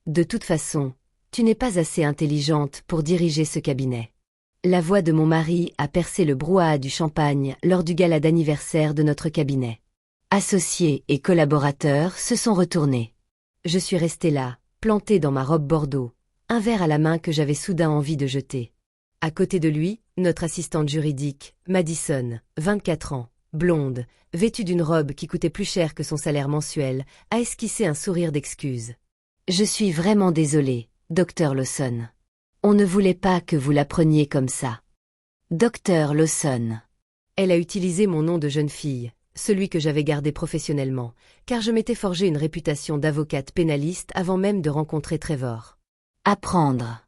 De toute façon, tu n'es pas assez intelligente pour diriger ce cabinet. La voix de mon mari a percé le brouhaha du champagne lors du gala d'anniversaire de notre cabinet. Associés et collaborateurs se sont retournés. Je suis restée là, plantée dans ma robe bordeaux, un verre à la main que j'avais soudain envie de jeter. À côté de lui, notre assistante juridique, Madison, 24 ans, blonde, vêtue d'une robe qui coûtait plus cher que son salaire mensuel, a esquissé un sourire d'excuse. « Je suis vraiment désolée, Dr. Lawson. On ne voulait pas que vous l'appreniez comme ça. Dr. Lawson. » Elle a utilisé mon nom de jeune fille, celui que j'avais gardé professionnellement, car je m'étais forgé une réputation d'avocate pénaliste avant même de rencontrer Trevor. « Apprendre ?»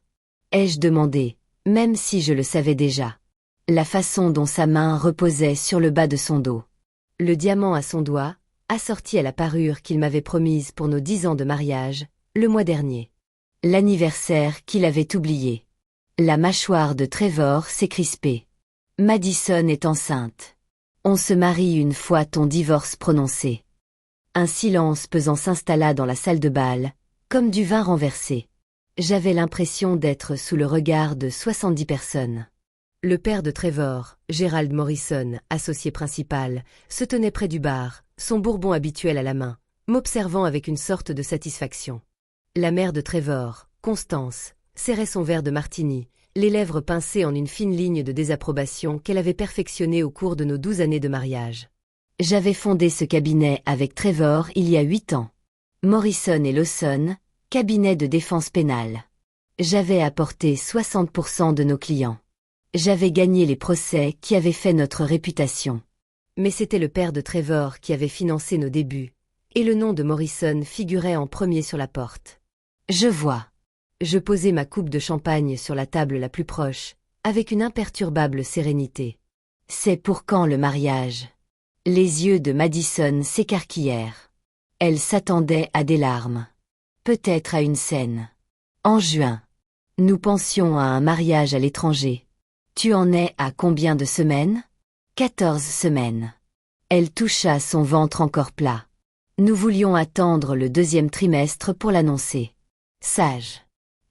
ai-je demandé, même si je le savais déjà. La façon dont sa main reposait sur le bas de son dos. Le diamant à son doigt, assorti à la parure qu'il m'avait promise pour nos 10 ans de mariage, le mois dernier. L'anniversaire qu'il avait oublié. La mâchoire de Trevor s'est crispée. Madison est enceinte. On se marie une fois ton divorce prononcé. Un silence pesant s'installa dans la salle de bal, comme du vin renversé. J'avais l'impression d'être sous le regard de 70 personnes. Le père de Trevor, Gerald Morrison, associé principal, se tenait près du bar, son bourbon habituel à la main, m'observant avec une sorte de satisfaction. La mère de Trevor, Constance, serrait son verre de martini, les lèvres pincées en une fine ligne de désapprobation qu'elle avait perfectionnée au cours de nos 12 années de mariage. J'avais fondé ce cabinet avec Trevor il y a 8 ans. Morrison et Lawson, cabinet de défense pénale. J'avais apporté 60% de nos clients. J'avais gagné les procès qui avaient fait notre réputation. Mais c'était le père de Trevor qui avait financé nos débuts, et le nom de Morrison figurait en premier sur la porte. Je vois. Je posai ma coupe de champagne sur la table la plus proche, avec une imperturbable sérénité. C'est pour quand le mariage? Les yeux de Madison s'écarquillèrent. Elle s'attendait à des larmes. Peut-être à une scène. En juin. Nous pensions à un mariage à l'étranger. Tu en es à combien de semaines? 14 semaines. Elle toucha son ventre encore plat. Nous voulions attendre le 2e trimestre pour l'annoncer. Sage.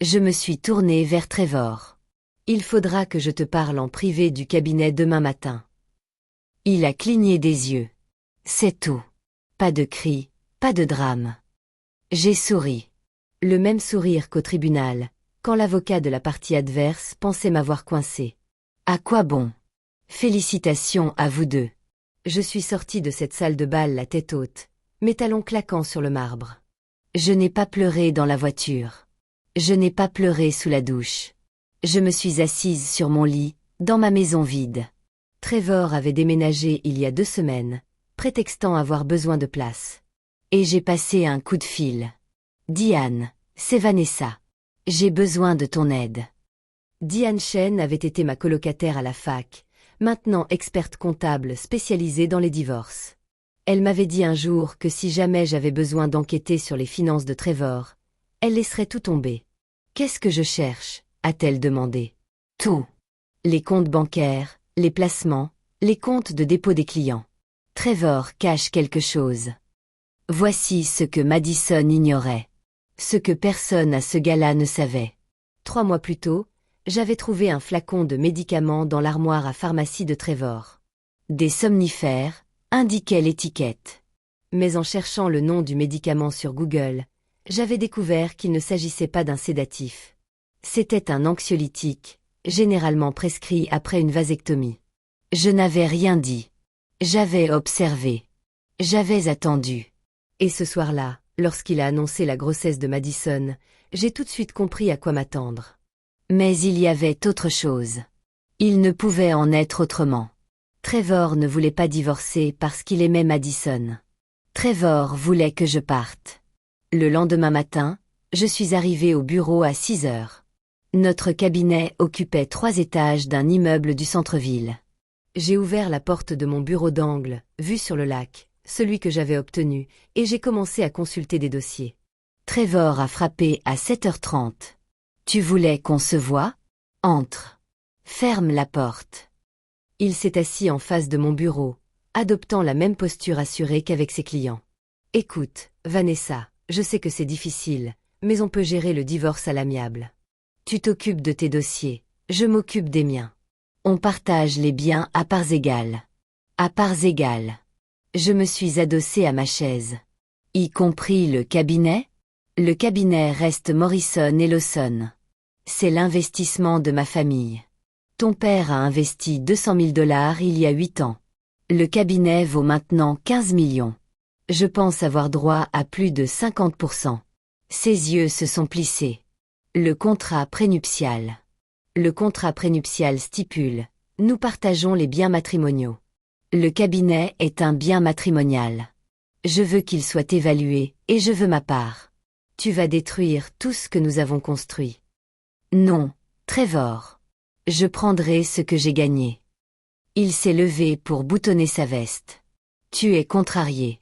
Je me suis tournée vers Trevor. Il faudra que je te parle en privé du cabinet demain matin. Il a cligné des yeux. C'est tout. Pas de cris, pas de drame. J'ai souri. Le même sourire qu'au tribunal, quand l'avocat de la partie adverse pensait m'avoir coincé. À quoi bon? Félicitations à vous deux. Je suis sortie de cette salle de bal la tête haute, mes talons claquant sur le marbre. Je n'ai pas pleuré dans la voiture. Je n'ai pas pleuré sous la douche. Je me suis assise sur mon lit, dans ma maison vide. Trevor avait déménagé il y a 2 semaines, prétextant avoir besoin de place. Et j'ai passé un coup de fil. Diane, c'est Vanessa. J'ai besoin de ton aide. Diane Chen avait été ma colocataire à la fac, maintenant experte comptable spécialisée dans les divorces. Elle m'avait dit un jour que si jamais j'avais besoin d'enquêter sur les finances de Trevor, elle laisserait tout tomber. « Qu'est-ce que je cherche ?» a-t-elle demandé. « Tout. Les comptes bancaires, les placements, les comptes de dépôt des clients. Trevor cache quelque chose. » Voici ce que Madison ignorait. Ce que personne à ce gala ne savait. 3 mois plus tôt, j'avais trouvé un flacon de médicaments dans l'armoire à pharmacie de Trevor. Des somnifères, indiquait l'étiquette. Mais en cherchant le nom du médicament sur Google, j'avais découvert qu'il ne s'agissait pas d'un sédatif. C'était un anxiolytique, généralement prescrit après une vasectomie. Je n'avais rien dit. J'avais observé. J'avais attendu. Et ce soir-là, lorsqu'il a annoncé la grossesse de Madison, j'ai tout de suite compris à quoi m'attendre. Mais il y avait autre chose. Il ne pouvait en être autrement. Trevor ne voulait pas divorcer parce qu'il aimait Madison. Trevor voulait que je parte. Le lendemain matin, je suis arrivée au bureau à 6 heures. Notre cabinet occupait 3 étages d'un immeuble du centre-ville. J'ai ouvert la porte de mon bureau d'angle, vue sur le lac, celui que j'avais obtenu, et j'ai commencé à consulter des dossiers. Trevor a frappé à 7h30. Tu voulais qu'on se voie? Entre. Ferme la porte. Il s'est assis en face de mon bureau, adoptant la même posture assurée qu'avec ses clients. Écoute, Vanessa, je sais que c'est difficile, mais on peut gérer le divorce à l'amiable. Tu t'occupes de tes dossiers, je m'occupe des miens. On partage les biens à parts égales. À parts égales. Je me suis adossée à ma chaise. Y compris le cabinet? Le cabinet reste Morrison & Lawson. C'est l'investissement de ma famille. Ton père a investi 200 000 $ il y a 8 ans. Le cabinet vaut maintenant 15 millions. Je pense avoir droit à plus de 50%. Ses yeux se sont plissés. Le contrat prénuptial. Le contrat prénuptial stipule: nous partageons les biens matrimoniaux. Le cabinet est un bien matrimonial. Je veux qu'il soit évalué, et je veux ma part. Tu vas détruire tout ce que nous avons construit. Non, Trevor. Je prendrai ce que j'ai gagné. Il s'est levé pour boutonner sa veste. Tu es contrarié.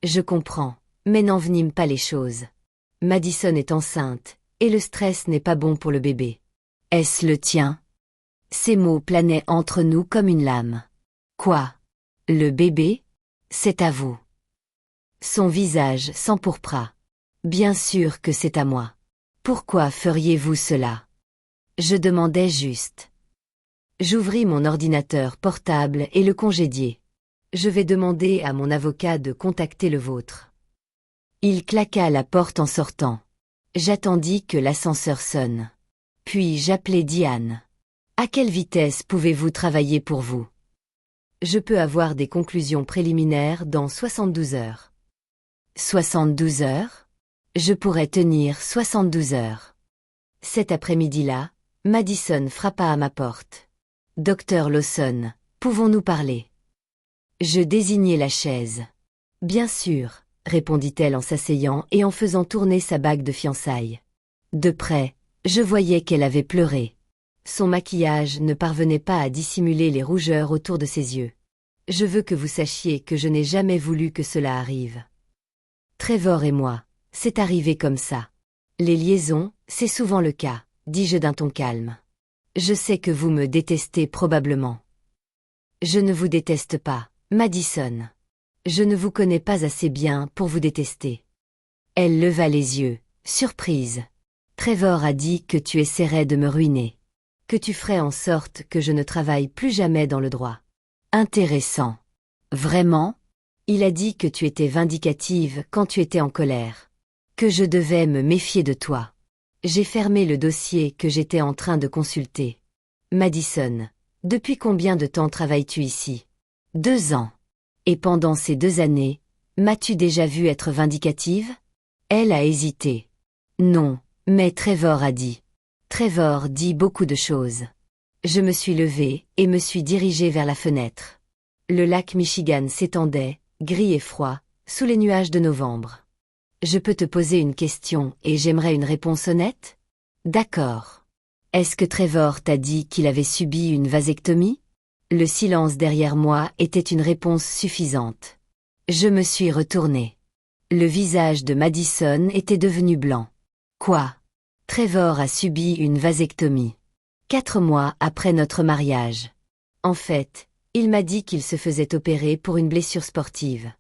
Je comprends, mais n'envenime pas les choses. Madison est enceinte, et le stress n'est pas bon pour le bébé. Est-ce le tien? Ces mots planaient entre nous comme une lame. Quoi? Le bébé? C'est à vous. Son visage s'empourpra. Bien sûr que c'est à moi. Pourquoi feriez-vous cela? Je demandais juste. J'ouvris mon ordinateur portable et le congédiai. Je vais demander à mon avocat de contacter le vôtre. Il claqua la porte en sortant. J'attendis que l'ascenseur sonne. Puis j'appelai Diane. À quelle vitesse pouvez-vous travailler pour vous? Je peux avoir des conclusions préliminaires dans 72 heures. 72 heures? Je pourrais tenir 72 heures. Cet après-midi-là, Madison frappa à ma porte. Docteur Lawson, pouvons-nous parler? Je désignai la chaise. Bien sûr, répondit-elle en s'asseyant et en faisant tourner sa bague de fiançailles. De près, je voyais qu'elle avait pleuré. Son maquillage ne parvenait pas à dissimuler les rougeurs autour de ses yeux. Je veux que vous sachiez que je n'ai jamais voulu que cela arrive. Trevor et moi, c'est arrivé comme ça. Les liaisons, c'est souvent le cas, dis-je d'un ton calme. Je sais que vous me détestez probablement. Je ne vous déteste pas, Madison. Je ne vous connais pas assez bien pour vous détester. Elle leva les yeux, surprise. Trevor a dit que tu essaierais de me ruiner. Que tu ferais en sorte que je ne travaille plus jamais dans le droit. Intéressant. Vraiment? Il a dit que tu étais vindicative quand tu étais en colère. Que je devais me méfier de toi. J'ai fermé le dossier que j'étais en train de consulter. Madison, depuis combien de temps travailles-tu ici? 2 ans. Et pendant ces 2 années, m'as-tu déjà vue être vindicative? Elle a hésité. Non, mais Trevor a dit. Trevor dit beaucoup de choses. Je me suis levée et me suis dirigée vers la fenêtre. Le lac Michigan s'étendait, gris et froid, sous les nuages de novembre. Je peux te poser une question et j'aimerais une réponse honnête? D'accord. Est-ce que Trevor t'a dit qu'il avait subi une vasectomie? Le silence derrière moi était une réponse suffisante. Je me suis retournée. Le visage de Madison était devenu blanc. Quoi? Trevor a subi une vasectomie. 4 mois après notre mariage. En fait, il m'a dit qu'il se faisait opérer pour une blessure sportive.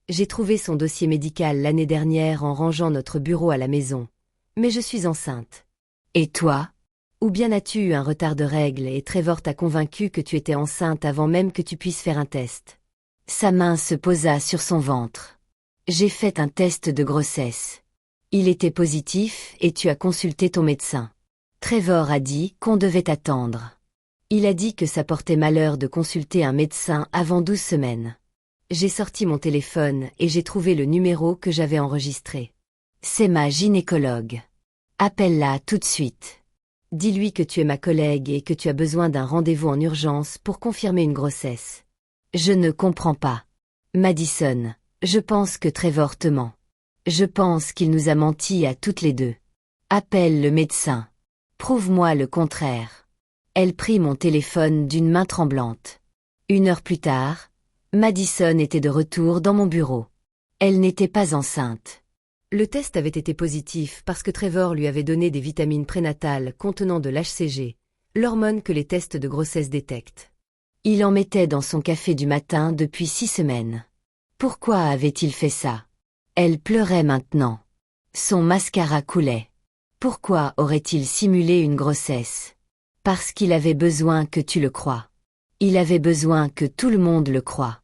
J'ai trouvé son dossier médical l'année dernière en rangeant notre bureau à la maison. Mais je suis enceinte. Et toi? Ou bien as-tu eu un retard de règles et Trevor t'a convaincu que tu étais enceinte avant même que tu puisses faire un test? Sa main se posa sur son ventre. J'ai fait un test de grossesse. Il était positif et tu as consulté ton médecin. Trevor a dit qu'on devait attendre. Il a dit que ça portait malheur de consulter un médecin avant 12 semaines. J'ai sorti mon téléphone et j'ai trouvé le numéro que j'avais enregistré. C'est ma gynécologue. Appelle-la tout de suite. Dis-lui que tu es ma collègue et que tu as besoin d'un rendez-vous en urgence pour confirmer une grossesse. Je ne comprends pas. Madison, je pense que Trevor te ment. Je pense qu'il nous a menti à toutes les deux. Appelle le médecin. Prouve-moi le contraire. Elle prit mon téléphone d'une main tremblante. 1 heure plus tard, Madison était de retour dans mon bureau. Elle n'était pas enceinte. Le test avait été positif parce que Trevor lui avait donné des vitamines prénatales contenant de l'HCG, l'hormone que les tests de grossesse détectent. Il en mettait dans son café du matin depuis 6 semaines. Pourquoi avait-il fait ça? Elle pleurait maintenant. Son mascara coulait. Pourquoi aurait-il simulé une grossesse? Parce qu'il avait besoin que tu le croies. Il avait besoin que tout le monde le croie.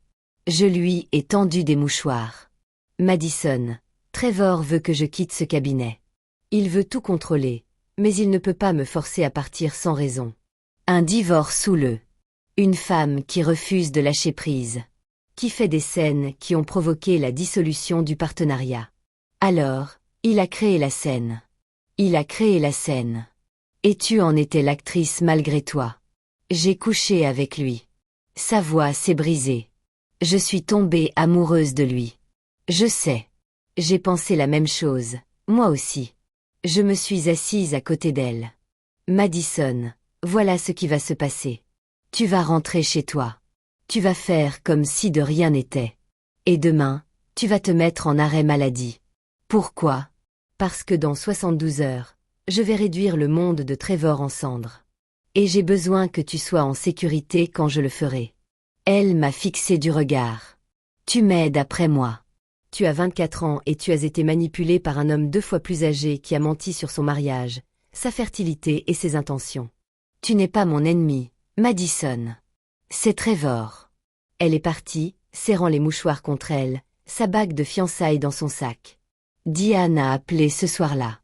Je lui ai tendu des mouchoirs. Madison, Trevor veut que je quitte ce cabinet. Il veut tout contrôler, mais il ne peut pas me forcer à partir sans raison. Un divorce houleux. Une femme qui refuse de lâcher prise. Qui fait des scènes qui ont provoqué la dissolution du partenariat. Alors, il a créé la scène. Il a créé la scène. Et tu en étais l'actrice malgré toi. J'ai couché avec lui. Sa voix s'est brisée. Je suis tombée amoureuse de lui. Je sais. J'ai pensé la même chose, moi aussi. Je me suis assise à côté d'elle. Madison, voilà ce qui va se passer. Tu vas rentrer chez toi. Tu vas faire comme si de rien n'était. Et demain, tu vas te mettre en arrêt maladie. Pourquoi? Parce que dans 72 heures, je vais réduire le monde de Trevor en cendres. Et j'ai besoin que tu sois en sécurité quand je le ferai. Elle m'a fixé du regard. Tu m'aides après moi. Tu as 24 ans et tu as été manipulé par un homme 2 fois plus âgé qui a menti sur son mariage, sa fertilité et ses intentions. Tu n'es pas mon ennemi, Madison. C'est Trevor. Elle est partie, serrant les mouchoirs contre elle, sa bague de fiançailles dans son sac. Diane a appelé ce soir-là.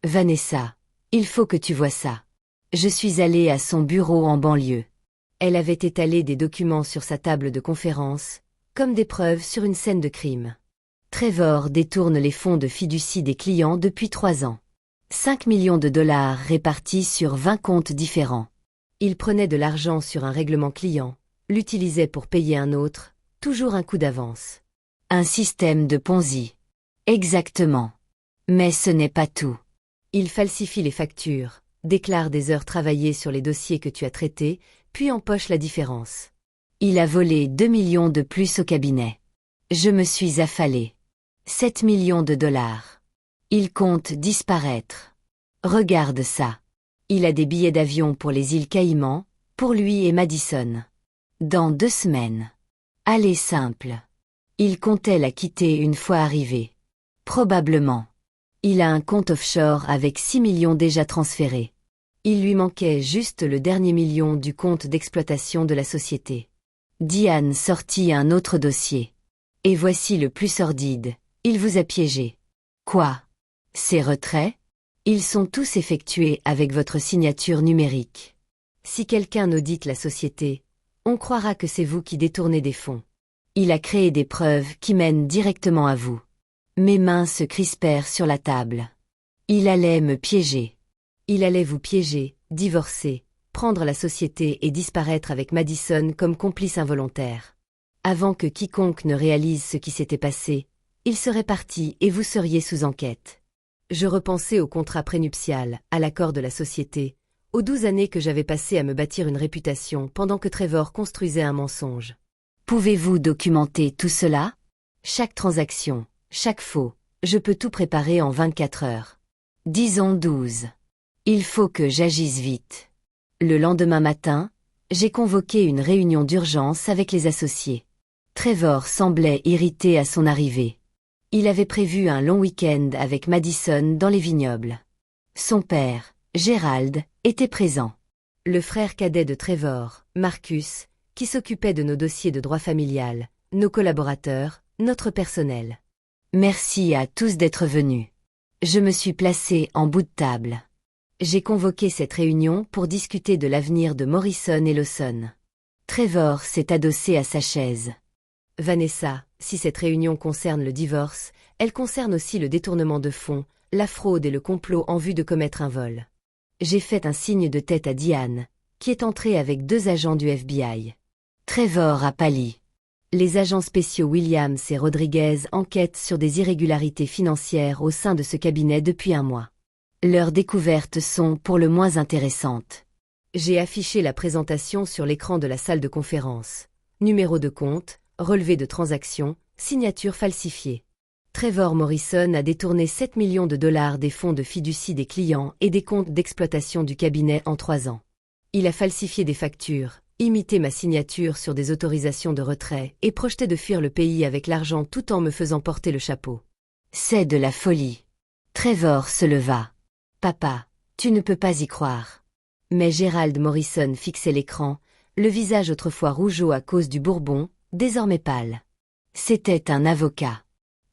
Vanessa, il faut que tu vois ça. Je suis allée à son bureau en banlieue. Elle avait étalé des documents sur sa table de conférence, comme des preuves sur une scène de crime. Trevor détourne les fonds de fiducie des clients depuis 3 ans. 5 millions de dollars répartis sur 20 comptes différents. Il prenait de l'argent sur un règlement client, l'utilisait pour payer un autre, toujours un coup d'avance. Un système de Ponzi. Exactement. Mais ce n'est pas tout. Il falsifie les factures, déclare des heures travaillées sur les dossiers que tu as traités, puis empoche la différence. Il a volé 2 millions de plus au cabinet. Je me suis affalée. 7 millions de dollars. Il compte disparaître. Regarde ça. Il a des billets d'avion pour les îles Caïmans, pour lui et Madison. Dans 2 semaines. Allez simple. Il comptait la quitter une fois arrivé. Probablement. Il a un compte offshore avec 6 millions déjà transférés. Il lui manquait juste le dernier million du compte d'exploitation de la société. Diane sortit un autre dossier. Et voici le plus sordide. Il vous a piégé. Quoi? Ces retraits? Ils sont tous effectués avec votre signature numérique. Si quelqu'un audite la société, on croira que c'est vous qui détournez des fonds. Il a créé des preuves qui mènent directement à vous. Mes mains se crispèrent sur la table. Il allait me piéger. Il allait vous piéger, divorcer, prendre la société et disparaître avec Madison comme complice involontaire. Avant que quiconque ne réalise ce qui s'était passé, il serait parti et vous seriez sous enquête. Je repensais au contrat prénuptial, à l'accord de la société, aux 12 années que j'avais passées à me bâtir une réputation pendant que Trevor construisait un mensonge. Pouvez-vous documenter tout cela? Chaque transaction, chaque faux, je peux tout préparer en 24 heures. Disons 12. Il faut que j'agisse vite. Le lendemain matin, j'ai convoqué une réunion d'urgence avec les associés. Trevor semblait irrité à son arrivée. Il avait prévu un long week-end avec Madison dans les vignobles. Son père, Gérald, était présent. Le frère cadet de Trevor, Marcus, qui s'occupait de nos dossiers de droit familial, nos collaborateurs, notre personnel. Merci à tous d'être venus. Je me suis placée en bout de table. J'ai convoqué cette réunion pour discuter de l'avenir de Morrison et Lawson. Trevor s'est adossé à sa chaise. Vanessa, si cette réunion concerne le divorce, elle concerne aussi le détournement de fonds, la fraude et le complot en vue de commettre un vol. J'ai fait un signe de tête à Diane, qui est entrée avec 2 agents du FBI. Trevor a pâli. Les agents spéciaux Williams et Rodriguez enquêtent sur des irrégularités financières au sein de ce cabinet depuis 1 mois. Leurs découvertes sont pour le moins intéressantes. J'ai affiché la présentation sur l'écran de la salle de conférence. Numéro de compte, relevé de transactions, signature falsifiée. Trevor Morrison a détourné 7 millions de dollars des fonds de fiducie des clients et des comptes d'exploitation du cabinet en 3 ans. Il a falsifié des factures, imité ma signature sur des autorisations de retrait et projeté de fuir le pays avec l'argent tout en me faisant porter le chapeau. C'est de la folie. Trevor se leva. Papa, tu ne peux pas y croire. Mais Gerald Morrison fixait l'écran, le visage autrefois rougeaud à cause du bourbon, désormais pâle. C'était un avocat.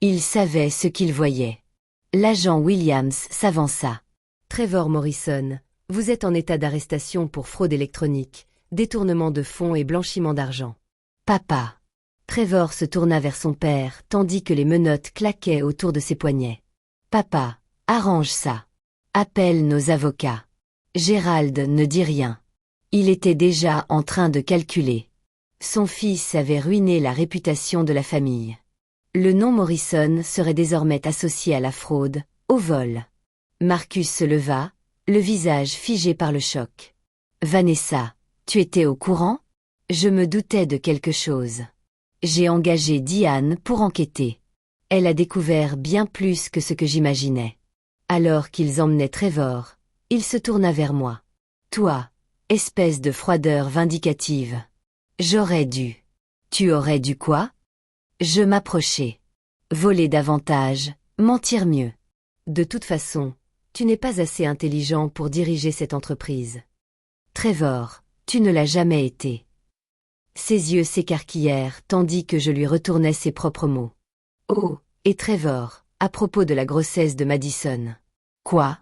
Il savait ce qu'il voyait. L'agent Williams s'avança. Trevor Morrison, vous êtes en état d'arrestation pour fraude électronique, détournement de fonds et blanchiment d'argent. Papa. Trevor se tourna vers son père tandis que les menottes claquaient autour de ses poignets. Papa, arrange ça. Appelle nos avocats. Gerald ne dit rien. Il était déjà en train de calculer. Son fils avait ruiné la réputation de la famille. Le nom Morrison serait désormais associé à la fraude, au vol. Marcus se leva, le visage figé par le choc. Vanessa, tu étais au courant? Je me doutais de quelque chose. J'ai engagé Diane pour enquêter. Elle a découvert bien plus que ce que j'imaginais. Alors qu'ils emmenaient Trevor, il se tourna vers moi. Toi, espèce de froideur vindicative. J'aurais dû. Tu aurais dû quoi? Je m'approchai. Voler davantage, mentir mieux. De toute façon, tu n'es pas assez intelligent pour diriger cette entreprise. Trevor, tu ne l'as jamais été. Ses yeux s'écarquillèrent tandis que je lui retournais ses propres mots. Oh, et Trevor, à propos de la grossesse de Madison. Quoi?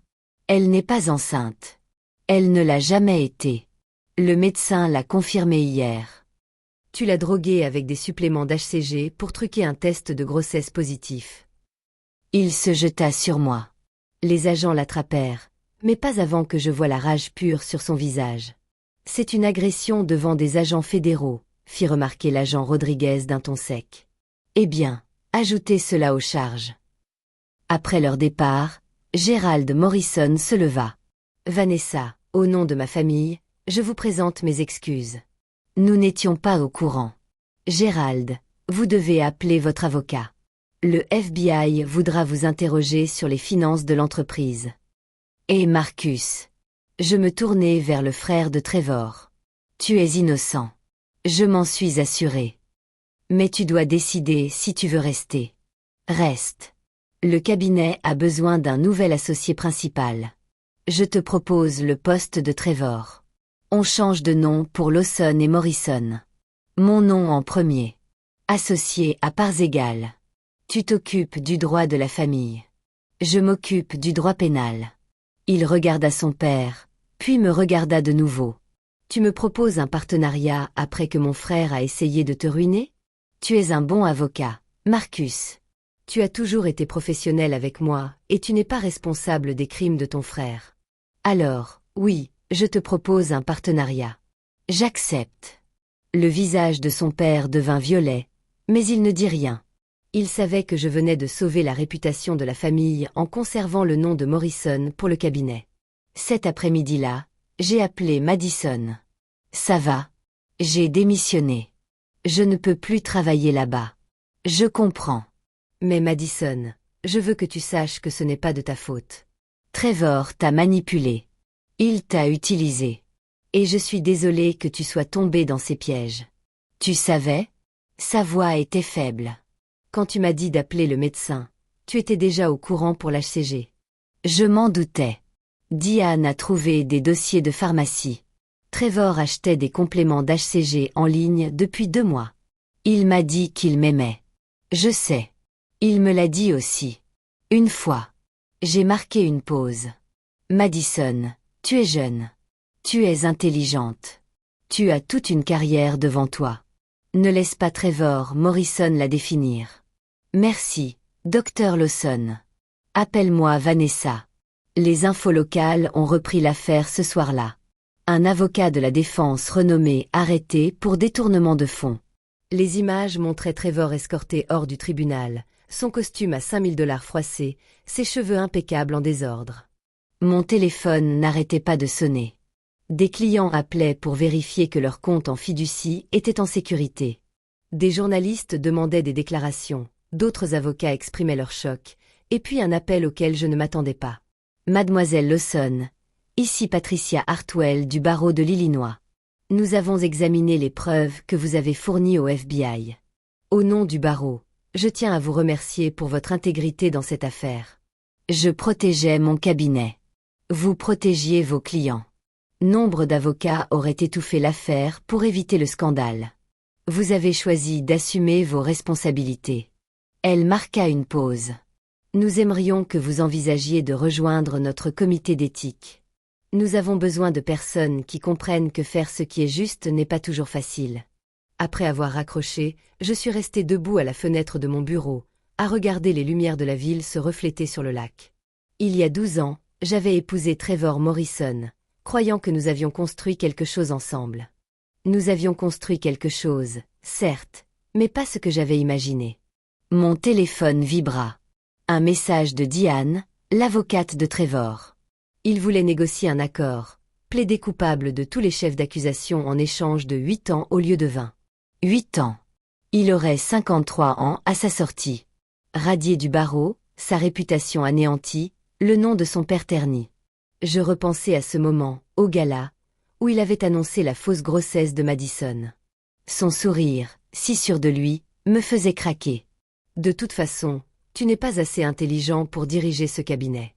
Elle n'est pas enceinte. Elle ne l'a jamais été. Le médecin l'a confirmé hier. Tu l'as droguée avec des suppléments d'HCG pour truquer un test de grossesse positif. Il se jeta sur moi. Les agents l'attrapèrent, mais pas avant que je voie la rage pure sur son visage. C'est une agression devant des agents fédéraux, fit remarquer l'agent Rodriguez d'un ton sec. Eh bien, ajoutez cela aux charges. Après leur départ, Gerald Morrison se leva. Vanessa, au nom de ma famille, je vous présente mes excuses. Nous n'étions pas au courant. Gerald, vous devez appeler votre avocat. Le FBI voudra vous interroger sur les finances de l'entreprise. Et Marcus. Je me tournai vers le frère de Trevor. Tu es innocent. Je m'en suis assuré. Mais tu dois décider si tu veux rester. Reste. Le cabinet a besoin d'un nouvel associé principal. Je te propose le poste de Trevor. On change de nom pour Lawson et Morrison. Mon nom en premier. Associé à parts égales. Tu t'occupes du droit de la famille. Je m'occupe du droit pénal. Il regarda son père, puis me regarda de nouveau. Tu me proposes un partenariat après que mon frère a essayé de te ruiner? Tu es un bon avocat, Marcus. Tu as toujours été professionnel avec moi, et tu n'es pas responsable des crimes de ton frère. Alors, oui, je te propose un partenariat. J'accepte. Le visage de son père devint violet, mais il ne dit rien. Il savait que je venais de sauver la réputation de la famille en conservant le nom de Morrison pour le cabinet. Cet après-midi-là, j'ai appelé Madison. Ça va? J'ai démissionné. Je ne peux plus travailler là-bas. Je comprends. Mais Madison, je veux que tu saches que ce n'est pas de ta faute. Trevor t'a manipulé. Il t'a utilisé. Et je suis désolé que tu sois tombé dans ses pièges. Tu savais? Sa voix était faible. Quand tu m'as dit d'appeler le médecin, tu étais déjà au courant pour l'HCG. Je m'en doutais. Diane a trouvé des dossiers de pharmacie. Trevor achetait des compléments d'HCG en ligne depuis 2 mois. Il m'a dit qu'il m'aimait. Je sais. Il me l'a dit aussi. Une fois. J'ai marqué une pause. Madison, tu es jeune. Tu es intelligente. Tu as toute une carrière devant toi. Ne laisse pas Trevor Morrison la définir. Merci, Dr Lawson. Appelle-moi Vanessa. Les infos locales ont repris l'affaire ce soir-là. Un avocat de la défense renommé arrêté pour détournement de fonds. Les images montraient Trevor escorté hors du tribunal, son costume à $5000 froissé, ses cheveux impeccables en désordre. Mon téléphone n'arrêtait pas de sonner. Des clients appelaient pour vérifier que leur compte en fiducie était en sécurité. Des journalistes demandaient des déclarations, d'autres avocats exprimaient leur choc, et puis un appel auquel je ne m'attendais pas. Mademoiselle Lawson, ici Patricia Hartwell du barreau de l'Illinois. Nous avons examiné les preuves que vous avez fournies au FBI. Au nom du barreau, je tiens à vous remercier pour votre intégrité dans cette affaire. Je protégeais mon cabinet. Vous protégiez vos clients. Nombre d'avocats auraient étouffé l'affaire pour éviter le scandale. Vous avez choisi d'assumer vos responsabilités. Elle marqua une pause. Nous aimerions que vous envisagiez de rejoindre notre comité d'éthique. Nous avons besoin de personnes qui comprennent que faire ce qui est juste n'est pas toujours facile. Après avoir raccroché, je suis resté debout à la fenêtre de mon bureau, à regarder les lumières de la ville se refléter sur le lac. Il y a 12 ans, j'avais épousé Trevor Morrison, croyant que nous avions construit quelque chose ensemble. Nous avions construit quelque chose, certes, mais pas ce que j'avais imaginé. Mon téléphone vibra. Un message de Diane, l'avocate de Trevor. Il voulait négocier un accord, plaider coupable de tous les chefs d'accusation en échange de 8 ans au lieu de 20. 8 ans. Il aurait 53 ans à sa sortie. Radié du barreau, sa réputation anéantie, le nom de son père terni. Je repensais à ce moment, au gala, où il avait annoncé la fausse grossesse de Madison. Son sourire, si sûr de lui, me faisait craquer. De toute façon, tu n'es pas assez intelligent pour diriger ce cabinet.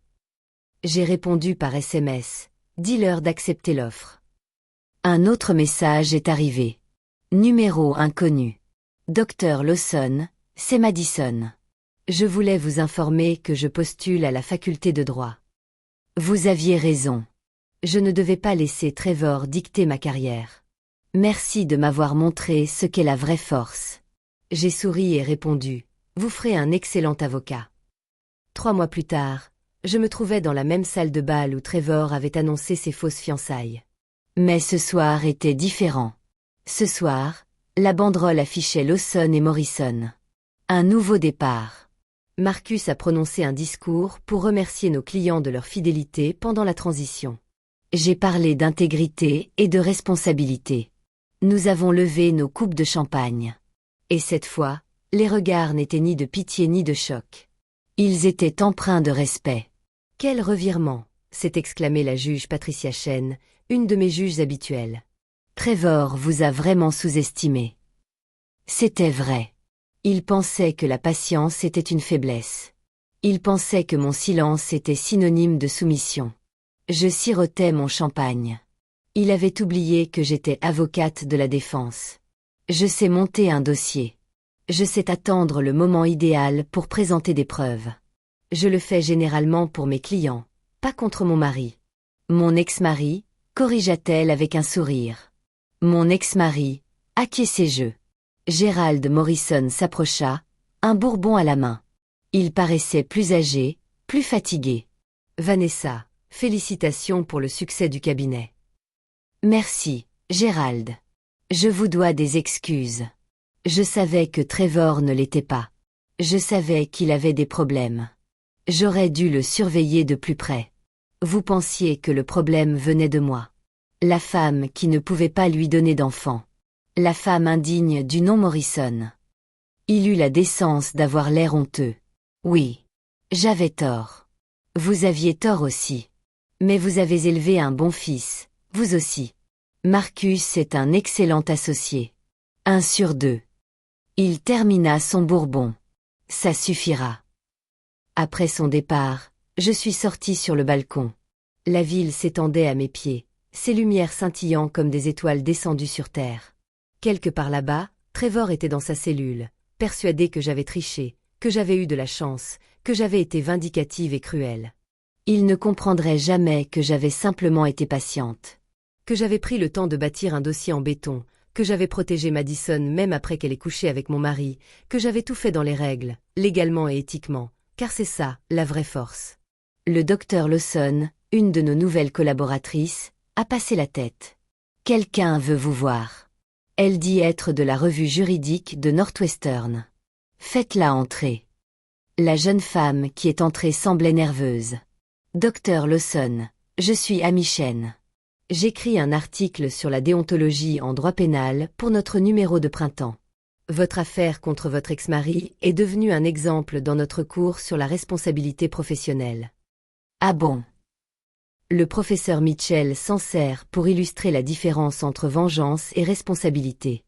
J'ai répondu par SMS, dis-leur d'accepter l'offre. Un autre message est arrivé. Numéro inconnu. Dr Lawson, c'est Madison. Je voulais vous informer que je postule à la faculté de droit. Vous aviez raison. Je ne devais pas laisser Trevor dicter ma carrière. Merci de m'avoir montré ce qu'est la vraie force. J'ai souri et répondu, vous ferez un excellent avocat. 3 mois plus tard, je me trouvais dans la même salle de bal où Trevor avait annoncé ses fausses fiançailles. Mais ce soir était différent. Ce soir, la banderole affichait Lawson et Morrison. Un nouveau départ. Marcus a prononcé un discours pour remercier nos clients de leur fidélité pendant la transition. J'ai parlé d'intégrité et de responsabilité. Nous avons levé nos coupes de champagne. Et cette fois, les regards n'étaient ni de pitié ni de choc. Ils étaient empreints de respect. Quel revirement, s'est exclamée la juge Patricia Chen, une de mes juges habituelles. Trevor vous a vraiment sous-estimé. C'était vrai. Il pensait que la patience était une faiblesse. Il pensait que mon silence était synonyme de soumission. Je sirotais mon champagne. Il avait oublié que j'étais avocate de la défense. Je sais monter un dossier. Je sais attendre le moment idéal pour présenter des preuves. Je le fais généralement pour mes clients, pas contre mon mari. Mon ex-mari, corrigea-t-elle avec un sourire. Mon ex-mari, acquiesçai-je. Gerald Morrison s'approcha, un bourbon à la main. Il paraissait plus âgé, plus fatigué. Vanessa, félicitations pour le succès du cabinet. Merci, Gerald. Je vous dois des excuses. Je savais que Trevor ne l'était pas. Je savais qu'il avait des problèmes. J'aurais dû le surveiller de plus près. Vous pensiez que le problème venait de moi. La femme qui ne pouvait pas lui donner d'enfant. La femme indigne du nom Morrison. Il eut la décence d'avoir l'air honteux. Oui. J'avais tort. Vous aviez tort aussi. Mais vous avez élevé un bon fils, vous aussi. Marcus est un excellent associé. 1 sur 2. Il termina son bourbon. Ça suffira. Après son départ, je suis sorti sur le balcon. La ville s'étendait à mes pieds, ses lumières scintillant comme des étoiles descendues sur terre. Quelque part là-bas, Trevor était dans sa cellule, persuadé que j'avais triché, que j'avais eu de la chance, que j'avais été vindicative et cruelle. Il ne comprendrait jamais que j'avais simplement été patiente. Que j'avais pris le temps de bâtir un dossier en béton, que j'avais protégé Madison même après qu'elle ait couché avec mon mari, que j'avais tout fait dans les règles, légalement et éthiquement, car c'est ça, la vraie force. Le docteur Lawson, une de nos nouvelles collaboratrices, a passé la tête. Quelqu'un veut vous voir. Elle dit être de la revue juridique de Northwestern. Faites-la entrer. La jeune femme qui est entrée semblait nerveuse. Docteur Lawson, je suis Amy Chen. J'écris un article sur la déontologie en droit pénal pour notre numéro de printemps. Votre affaire contre votre ex-mari est devenue un exemple dans notre cours sur la responsabilité professionnelle. Ah bon? Le professeur Mitchell s'en sert pour illustrer la différence entre vengeance et responsabilité.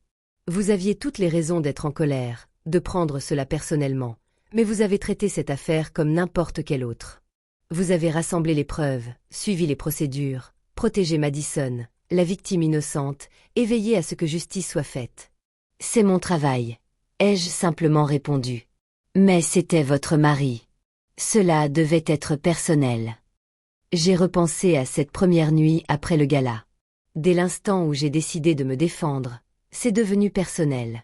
Vous aviez toutes les raisons d'être en colère, de prendre cela personnellement, mais vous avez traité cette affaire comme n'importe quelle autre. Vous avez rassemblé les preuves, suivi les procédures, protégé Madison, la victime innocente, et veillé à ce que justice soit faite. C'est mon travail, ai-je simplement répondu. Mais c'était votre mari. Cela devait être personnel. J'ai repensé à cette première nuit après le gala. Dès l'instant où j'ai décidé de me défendre, c'est devenu personnel.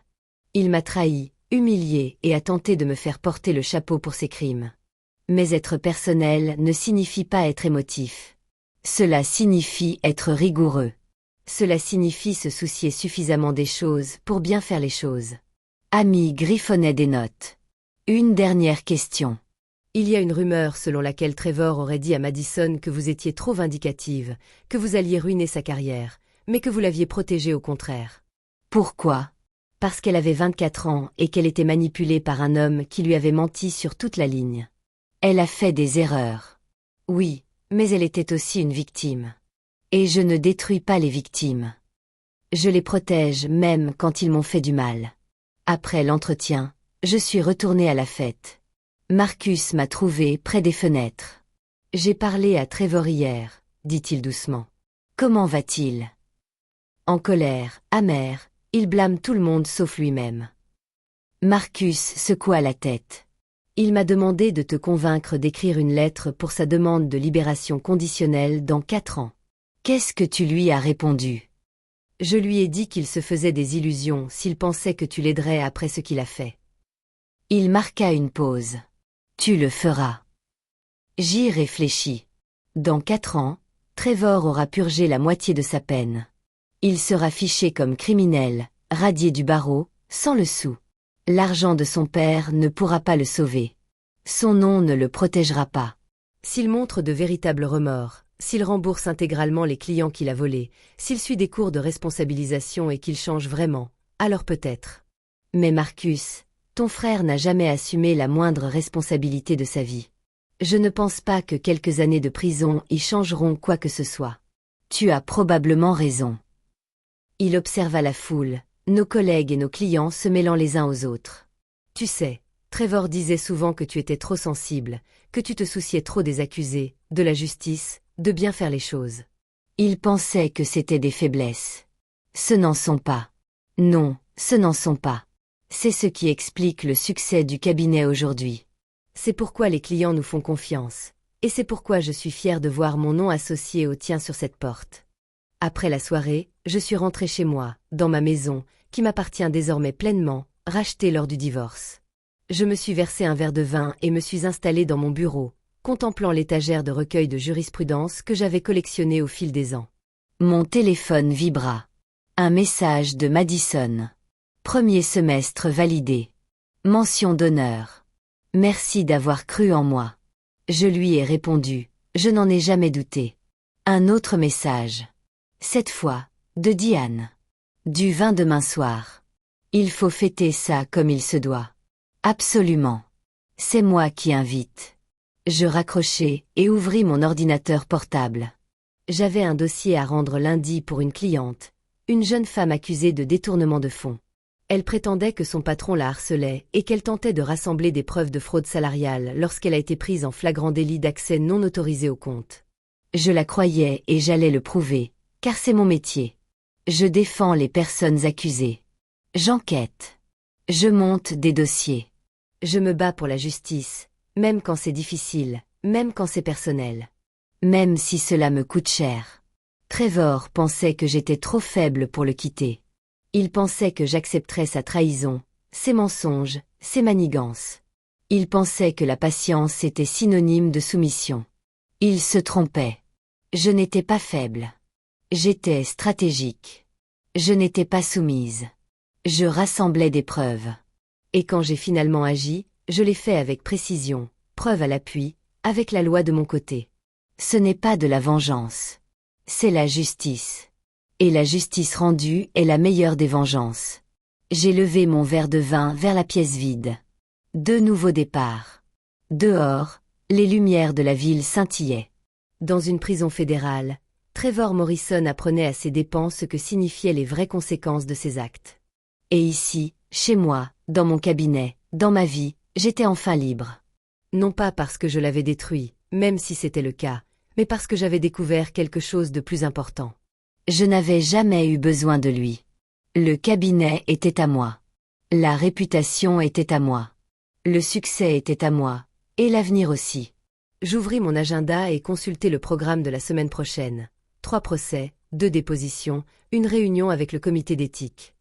Il m'a trahi, humilié et a tenté de me faire porter le chapeau pour ses crimes. Mais être personnel ne signifie pas être émotif. Cela signifie être rigoureux. Cela signifie se soucier suffisamment des choses pour bien faire les choses. Amy griffonnait des notes. Une dernière question. Il y a une rumeur selon laquelle Trevor aurait dit à Madison que vous étiez trop vindicative, que vous alliez ruiner sa carrière, mais que vous l'aviez protégée au contraire. Pourquoi? Parce qu'elle avait 24 ans et qu'elle était manipulée par un homme qui lui avait menti sur toute la ligne. Elle a fait des erreurs. Oui, mais elle était aussi une victime. Et je ne détruis pas les victimes. Je les protège même quand ils m'ont fait du mal. Après l'entretien, je suis retournée à la fête. Marcus m'a trouvée près des fenêtres. J'ai parlé à Trevor hier, dit-il doucement. Comment va-t-il? En colère, amer, il blâme tout le monde sauf lui-même. Marcus secoua la tête. Il m'a demandé de te convaincre d'écrire une lettre pour sa demande de libération conditionnelle dans 4 ans. Qu'est-ce que tu lui as répondu? Je lui ai dit qu'il se faisait des illusions s'il pensait que tu l'aiderais après ce qu'il a fait. Il marqua une pause. Tu le feras. J'y réfléchis. Dans 4 ans, Trevor aura purgé la moitié de sa peine. Il sera fiché comme criminel, radié du barreau, sans le sou. L'argent de son père ne pourra pas le sauver. Son nom ne le protégera pas. S'il montre de véritables remords, s'il rembourse intégralement les clients qu'il a volés, s'il suit des cours de responsabilisation et qu'il change vraiment, alors peut-être. Mais Marcus, ton frère n'a jamais assumé la moindre responsabilité de sa vie. Je ne pense pas que quelques années de prison y changeront quoi que ce soit. Tu as probablement raison. Il observa la foule, nos collègues et nos clients se mêlant les uns aux autres. Tu sais, Trevor disait souvent que tu étais trop sensible, que tu te souciais trop des accusés, de la justice, de bien faire les choses. Il pensait que c'était des faiblesses. Ce n'en sont pas. Non, ce n'en sont pas. C'est ce qui explique le succès du cabinet aujourd'hui. C'est pourquoi les clients nous font confiance, et c'est pourquoi je suis fière de voir mon nom associé au tien sur cette porte. Après la soirée, je suis rentrée chez moi, dans ma maison, qui m'appartient désormais pleinement, rachetée lors du divorce. Je me suis versé un verre de vin et me suis installée dans mon bureau, contemplant l'étagère de recueils de jurisprudence que j'avais collectionné au fil des ans. Mon téléphone vibra. Un message de Madison. Premier semestre validé. Mention d'honneur. Merci d'avoir cru en moi. Je lui ai répondu, je n'en ai jamais douté. Un autre message. Cette fois, de Diane. Du vin demain soir. Il faut fêter ça comme il se doit. Absolument. C'est moi qui invite. Je raccrochai et ouvris mon ordinateur portable. J'avais un dossier à rendre lundi pour une cliente, une jeune femme accusée de détournement de fonds. Elle prétendait que son patron la harcelait et qu'elle tentait de rassembler des preuves de fraude salariale lorsqu'elle a été prise en flagrant délit d'accès non autorisé au compte. Je la croyais et j'allais le prouver, car c'est mon métier. Je défends les personnes accusées. J'enquête. Je monte des dossiers. Je me bats pour la justice, même quand c'est difficile, même quand c'est personnel. Même si cela me coûte cher. Trevor pensait que j'étais trop faible pour le quitter. Il pensait que j'accepterais sa trahison, ses mensonges, ses manigances. Il pensait que la patience était synonyme de soumission. Il se trompait. Je n'étais pas faible. J'étais stratégique. Je n'étais pas soumise. Je rassemblais des preuves. Et quand j'ai finalement agi, je l'ai fait avec précision, preuve à l'appui, avec la loi de mon côté. Ce n'est pas de la vengeance. C'est la justice. Et la justice rendue est la meilleure des vengeances. J'ai levé mon verre de vin vers la pièce vide. De nouveaux départs. Dehors, les lumières de la ville scintillaient. Dans une prison fédérale, Trevor Morrison apprenait à ses dépens ce que signifiaient les vraies conséquences de ses actes. Et ici, chez moi, dans mon cabinet, dans ma vie, j'étais enfin libre. Non pas parce que je l'avais détruit, même si c'était le cas, mais parce que j'avais découvert quelque chose de plus important. Je n'avais jamais eu besoin de lui. Le cabinet était à moi. La réputation était à moi. Le succès était à moi, et l'avenir aussi. J'ouvris mon agenda et consultai le programme de la semaine prochaine. 3 procès, 2 dépositions, une réunion avec le comité d'éthique.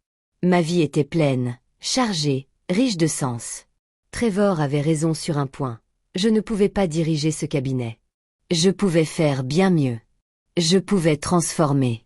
Ma vie était pleine, chargée, riche de sens. Trevor avait raison sur un point. Je ne pouvais pas diriger ce cabinet. Je pouvais faire bien mieux. Je pouvais transformer.